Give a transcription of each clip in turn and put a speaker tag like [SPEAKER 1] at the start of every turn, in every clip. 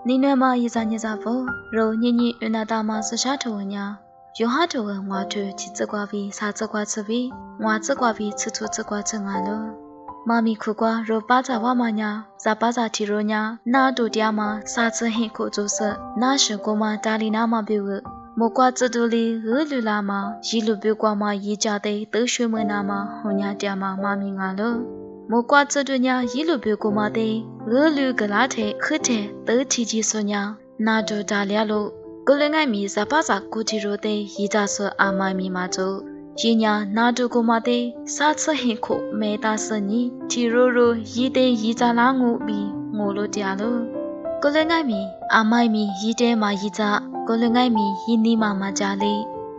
[SPEAKER 1] နီနွဲမရေစာညစာဖို့ရိုညညအနာတာမဆရှာထဝညာယောဟထဝငွားထွချစ်စကွာပြီးစာစကွာချပြီးငွားစကွာပြီးချစ်ချကွာချငါလောမမီခုကွာရိုပါချဝမညာဇာပါစာတီရိုညာနာတူတရားမှာစာချဟင်ခုကျုစနာရှကိုမတာလီနာမပြုမိုကွာချတူလီရလူလာမှာရီလူပြုကွာမှာရေးကြတဲ့သရွှေမနာမှာဟွန်ညာတရားမှာမမီငါလောမိုကွာချတူညာရီလူပြုကွာမှာတဲ့ရလူကလာတဲ့ခစ်တဲ့သချီကြီးဆိုညာနာတူတာလျလို့ကိုလငိုင်မီဇာပါစာကိုတီရိုတဲ့ရေးကြဆိုအာမိုင်မီမှာကျို့ရညာနာတူကိုမတဲ့စာချဟင်ခုမေတာစနီတီရိုရိုရီတဲ့ရီကြလာငုပြီးငိုလို့တရားလို့ကိုလငိုင်မီအာမိုင်မီရီတဲ့မှာရီကြကိုလငိုင်မီရီနီမာမှာကြလေ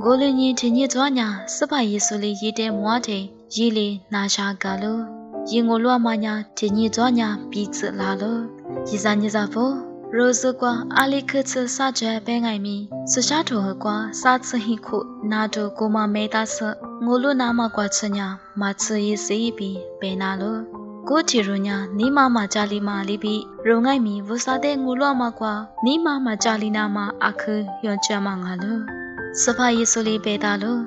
[SPEAKER 1] ကိုလညင်းထင်းညွားညာစပယေဆိုလေရီတဲ့မွားတဲ့ရီလေနာရှာကလို့ရင်ငိုလွားမညာထင်းညွားညာပြီးစလာလို့ရီစာညစာဖို့ရိုဇကွာအာလီခချစာကြပဲငိုင်မီစရှာထောကွာစာချဟိခုနာဒိုကိုမမေတာဆငိုလိုနာမကွာချညာမချရီစီပြီးပဲနာလို့ကိုချီရညာနီမမကြလီမာလီပြီးရုံငိုင်မီဝစာတဲ့ငိုလွားမကွာနီမမကြလီနာမအခယွန်ချမငါလို့စဖာယေဆိုလီပဲတာလို့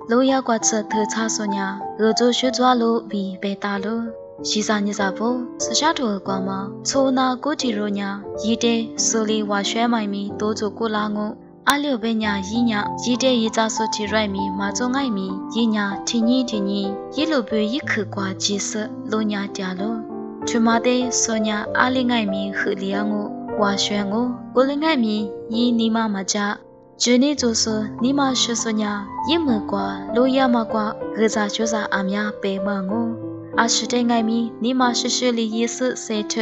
[SPEAKER 1] လိုရကွာချသချဆိုညာရိုဂျိုရွှေကြွားလို့ပြီးပဲတာလို့ရီစာညစာဖို့စရှာထောကွာမှာချိုနာကိုချီရိုညာရီတဲ့ဆိုလီဝါရွှဲမိုင်မီတိုးချိုကိုလာငုအလျော့ပဲညာရီညာရီတဲ့ရီစာဆိုချီရိုက်မီမာချုံငိုက်မီရီညာထင်းကြီးရီလိုပွေရီခကွာဂျီဆလိုညာကြလို့ချွမတဲ့ဆိုညာအလီငိုက်မီခလီယငုဝါရွှဲငုကိုလငိုက်မီရီနီမမကြဂျနီကျိုဆနီမရှိဆိုညာရီမကွာလိုရမကွာဂဇာချွစာအမြပေမငုအရှိတဲ့ငိုင်မီနီမရှိရှိလီယေဆစေထ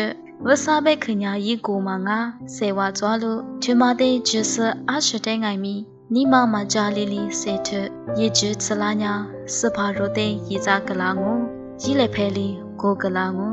[SPEAKER 1] ဝစာဘက်ခညာရီကိုမငါစေဝါကြွားလို့ချမတဲ့ဂျစအရှိတဲ့ငိုင်မီနီမမကြလီလီစေထရေကျစလာညာစဖာရိုတဲ့ရေစာကလာငုရီလေဖဲလီကိုကလာငု